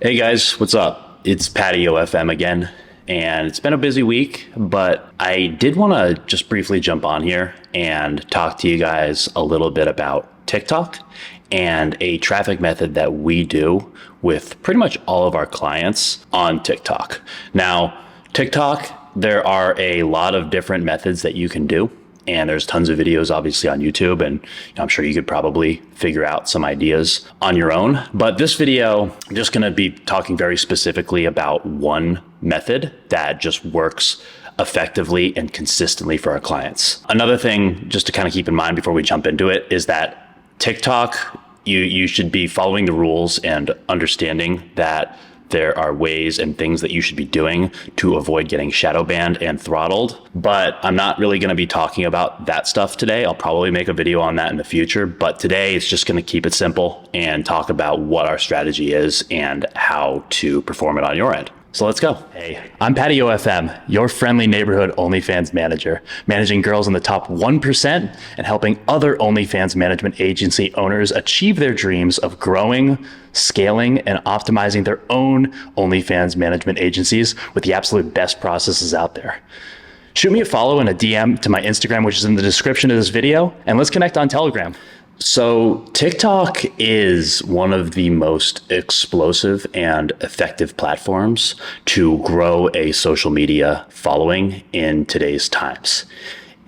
Hey guys, what's up? It's Patio FM again, and it's been a busy week, but I did want to just briefly jump on here and talk to you guys a little bit about TikTok and a traffic method that we do with pretty much all of our clients on TikTok. Now, TikTok, there are a lot of different methods that you can do. And there's tons of videos obviously on YouTube, and I'm sure you could probably figure out some ideas on your own. But this video, I'm just going to be talking very specifically about one method that just works effectively and consistently for our clients. Another thing just to kind of keep in mind before we jump into it is that TikTok, you should be following the rules and understanding that there are ways and things that you should be doing to avoid getting shadow banned and throttled. But I'm not really going to be talking about that stuff today. I'll probably make a video on that in the future. But today it's just going to keep it simple and talk about what our strategy is and how to perform it on your end. So let's go. Hey, I'm Patio FM, your friendly neighborhood OnlyFans manager, managing girls in the top 1% and helping other OnlyFans management agency owners achieve their dreams of growing, scaling, and optimizing their own OnlyFans management agencies with the absolute best processes out there. Shoot me a follow and a DM to my Instagram, which is in the description of this video, and let's connect on Telegram. So TikTok is one of the most explosive and effective platforms to grow a social media following in today's times.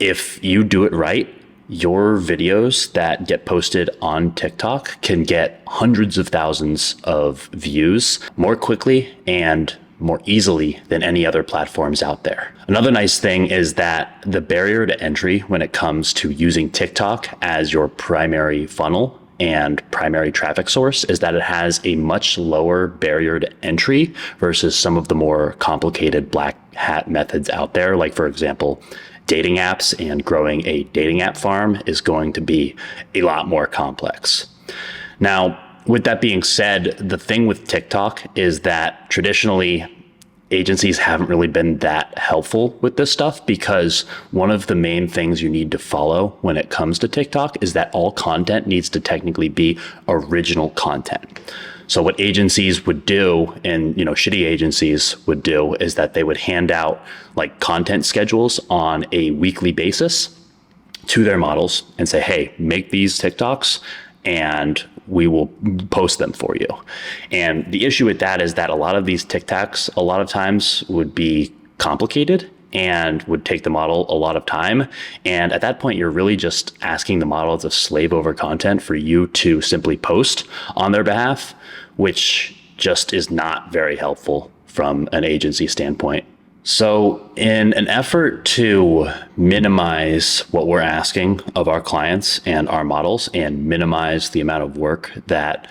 If you do it right, your videos that get posted on TikTok can get hundreds of thousands of views more quickly and more easily than any other platforms out there. Another nice thing is that the barrier to entry when it comes to using TikTok as your primary funnel and primary traffic source is that it has a much lower barrier to entry versus some of the more complicated black hat methods out there. Like, for example, dating apps, and growing a dating app farm is going to be a lot more complex. Now, with that being said, the thing with TikTok is that traditionally agencies haven't really been that helpful with this stuff, because one of the main things you need to follow when it comes to TikTok is that all content needs to technically be original content. So what agencies would do, and shitty agencies would do, is that they would hand out like content schedules on a weekly basis to their models and say, hey, make these TikToks and we will post them for you. And the issue with that is that a lot of these TikToks, a lot of times would be complicated and would take the model a lot of time. And at that point, you're really just asking the model to slave over content for you to simply post on their behalf, which just is not very helpful from an agency standpoint. So in an effort to minimize what we're asking of our clients and our models and minimize the amount of work that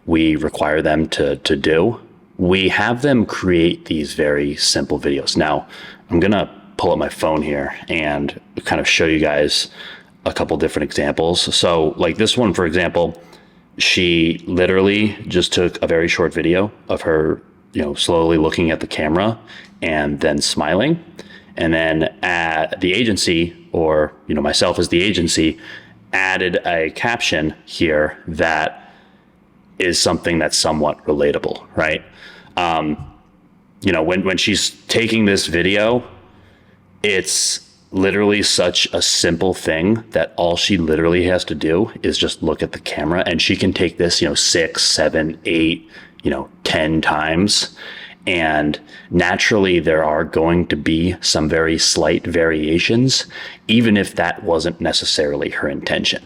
we require them to do, we have them create these very simple videos. Now, I'm going to pull up my phone here and kind of show you guys a couple different examples. So like this one, for example, she literally just took a very short video of her slowly looking at the camera and then smiling. And then the agency, or myself as the agency, added a caption here that is something that's somewhat relatable, right? When she's taking this video, it's literally such a simple thing that all she literally has to do is just look at the camera, and she can take this 6, 7, 8, 10 times. And naturally, there are going to be some very slight variations, even if that wasn't necessarily her intention.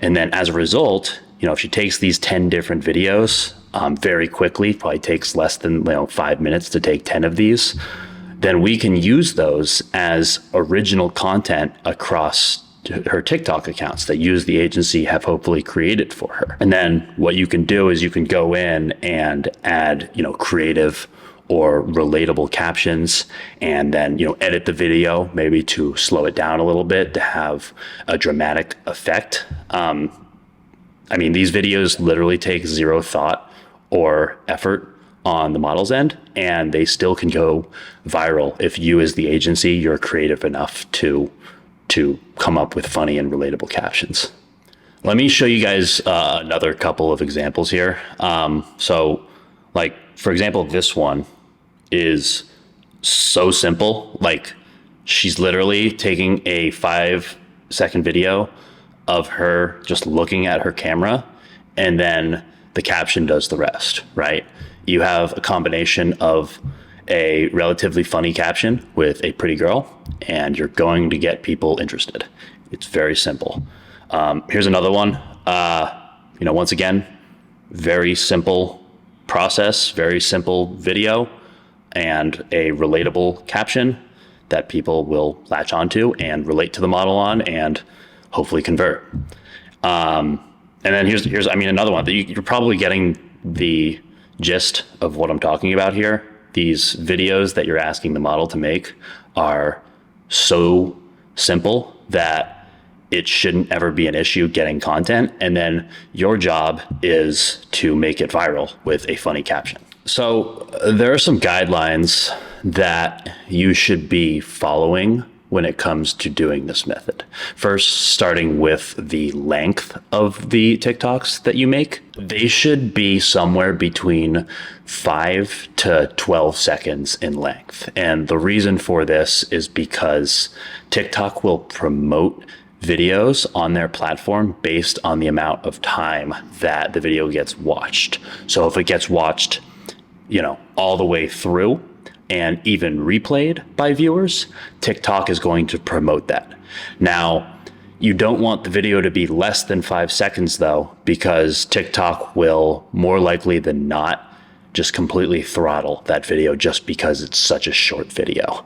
And then as a result, if she takes these 10 different videos very quickly, probably takes less than 5 minutes to take 10 of these, then we can use those as original content across her TikTok accounts that the agency have hopefully created for her. And then what you can do is you can go in and add, creative or relatable captions, and then edit the video maybe to slow it down a little bit to have a dramatic effect. These videos literally take zero thought or effort on the model's end, and they still can go viral if you as the agency, you're creative enough to come up with funny and relatable captions. Let me show you guys another couple of examples here. So Like, for example, this one is so simple. Like, she's literally taking a 5-second video of her just looking at her camera, and then the caption does the rest, right? You have a combination of a relatively funny caption with a pretty girl, and you're going to get people interested. It's very simple. Here's another one. Once again, very simple process, very simple video, and a relatable caption that people will latch onto and relate to the model on and hopefully convert. And then here's another one that you're probably getting the gist of what I'm talking about here. These videos that you're asking the model to make are so simple that it shouldn't ever be an issue getting content. And then your job is to make it viral with a funny caption. So there are some guidelines that you should be following when it comes to doing this method. First, starting with the length of the TikToks that you make. They should be somewhere between 5 to 12 seconds in length. And the reason for this is because TikTok will promote videos on their platform based on the amount of time that the video gets watched. So if it gets watched, all the way through and even replayed by viewers, TikTok is going to promote that. Now, you don't want the video to be less than 5 seconds though, because TikTok will more likely than not just completely throttle that video just because it's such a short video.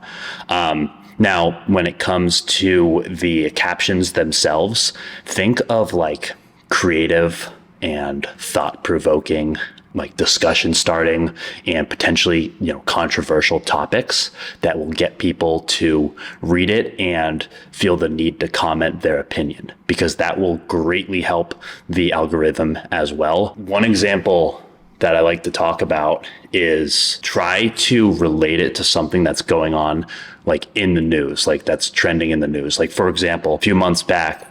Now, when it comes to the captions themselves, think of like creative and thought-provoking, like discussion starting and potentially, controversial topics that will get people to read it and feel the need to comment their opinion, because that will greatly help the algorithm as well. One example that I like to talk about is try to relate it to something that's going on like in the news, like that's trending in the news. Like, for example, a few months back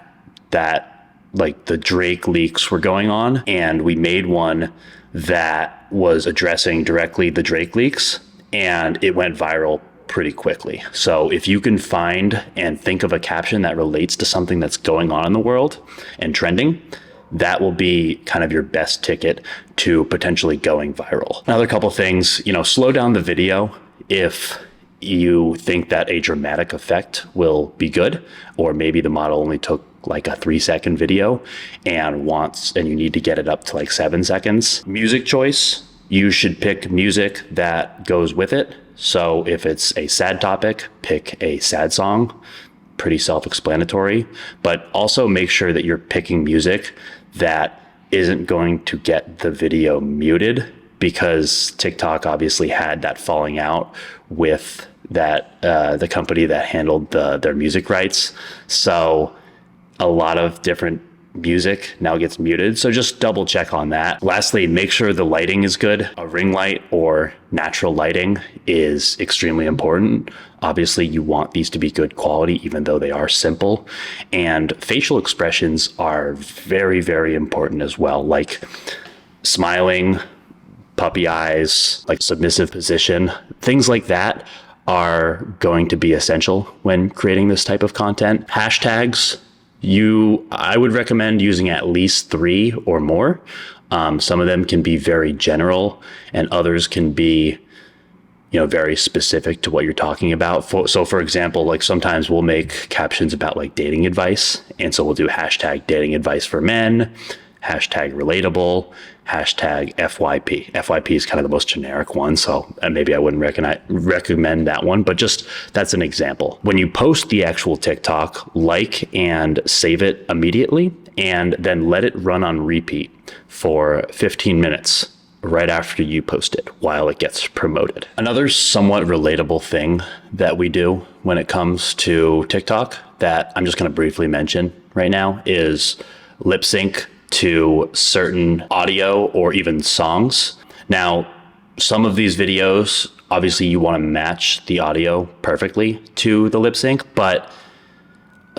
that like the Drake leaks were going on, and we made one that was addressing directly the Drake leaks, and it went viral pretty quickly. So if you can find and think of a caption that relates to something that's going on in the world and trending, that will be kind of your best ticket to potentially going viral. Another couple things, slow down the video if you think that a dramatic effect will be good, or maybe the model only took like a 3-second video and you need to get it up to like 7 seconds. Music choice, you should pick music that goes with it. So if it's a sad topic, pick a sad song. Pretty self-explanatory, but also make sure that you're picking music that isn't going to get the video muted, because TikTok obviously had that falling out with the company that handled their music rights. So a lot of different music now gets muted. So just double check on that. Lastly, make sure the lighting is good. A ring light or natural lighting is extremely important. Obviously, you want these to be good quality, even though they are simple. And facial expressions are very, very important as well. Like smiling, puppy eyes, like submissive position, things like that are going to be essential when creating this type of content. Hashtags, I would recommend using at least 3 or more. Some of them can be very general, and others can be, very specific to what you're talking about. So for example, like sometimes we'll make captions about like dating advice. And so we'll do hashtag dating advice for men, hashtag relatable, hashtag FYP. FYP is kind of the most generic one, so maybe I wouldn't recommend that one, but just that's an example. When you post the actual TikTok, like and save it immediately, and then let it run on repeat for 15 minutes right after you post it while it gets promoted. Another somewhat relatable thing that we do when it comes to TikTok that I'm just going to briefly mention right now is lip sync to certain audio or even songs. Now, some of these videos, obviously you want to match the audio perfectly to the lip sync, but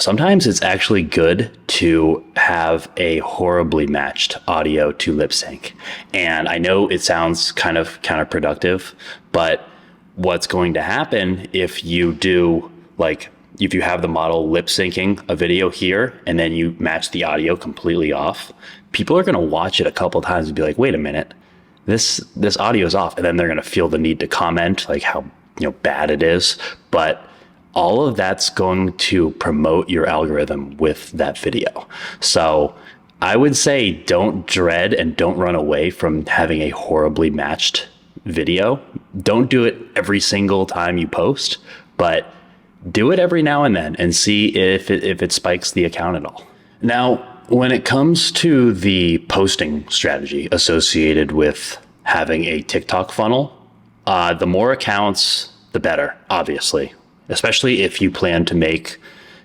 sometimes it's actually good to have a horribly matched audio to lip sync. And I know it sounds kind of counterproductive, but what's going to happen if you do, like, if you have the model lip syncing a video here and then you match the audio completely off, people are going to watch it a couple of times and be like, wait a minute, this audio is off. And then they're going to feel the need to comment like how, bad it is. But all of that's going to promote your algorithm with that video. So I would say don't dread and don't run away from having a horribly matched video. Don't do it every single time you post, but do it every now and then and see if it spikes the account at all. Now, when it comes to the posting strategy associated with having a TikTok funnel, the more accounts, the better, obviously, especially if you plan to make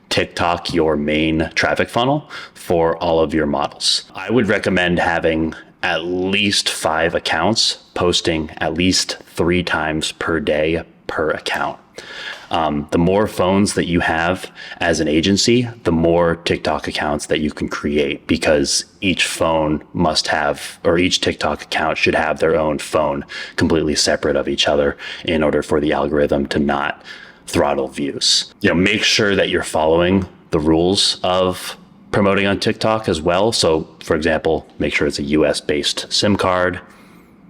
TikTok your main traffic funnel for all of your models. I would recommend having at least 5 accounts posting at least 3 times per day per account. The more phones that you have as an agency, the more TikTok accounts that you can create, because each phone must have, or each TikTok account should have their own phone completely separate of each other in order for the algorithm to not throttle views. Make sure that you're following the rules of promoting on TikTok as well. So for example, make sure it's a US based SIM card.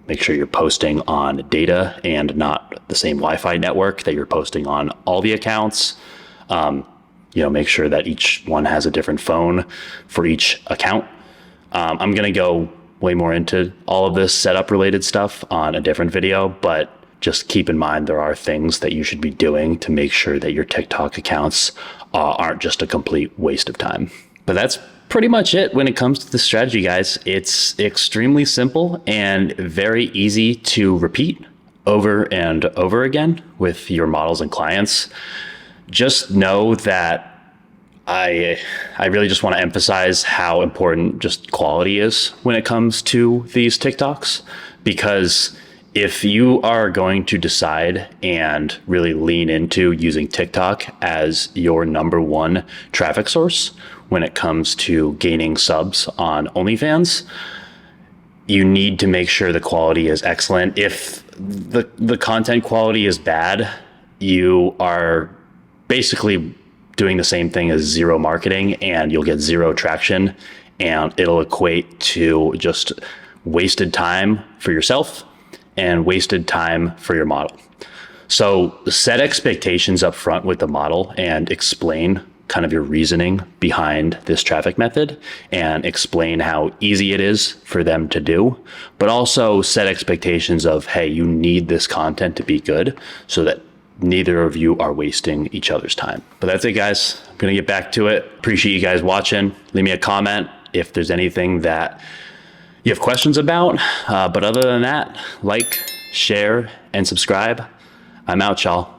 Make sure you're posting on data and not the same Wi-Fi network that you're posting on all the accounts. Make sure that each one has a different phone for each account. I'm going to go way more into all of this setup related stuff on a different video, but just keep in mind there are things that you should be doing to make sure that your TikTok accounts aren't just a complete waste of time. But that's pretty much it when it comes to the strategy, guys. It's extremely simple and very easy to repeat over and over again with your models and clients. Just know that I really just want to emphasize how important just quality is when it comes to these TikToks, because if you are going to decide and really lean into using TikTok as your number one traffic source when it comes to gaining subs on OnlyFans, you need to make sure the quality is excellent. If the content quality is bad, you are basically doing the same thing as zero marketing, and you'll get zero traction, and it'll equate to just wasted time for yourself and wasted time for your model. So set expectations up front with the model and explain kind of your reasoning behind this traffic method, and explain how easy it is for them to do, but also set expectations of, hey, you need this content to be good so that neither of you are wasting each other's time. But that's it, guys. I'm gonna get back to it. Appreciate you guys watching. Leave me a comment if there's anything that you have questions about. But other than that, like, share, and subscribe. I'm out, y'all.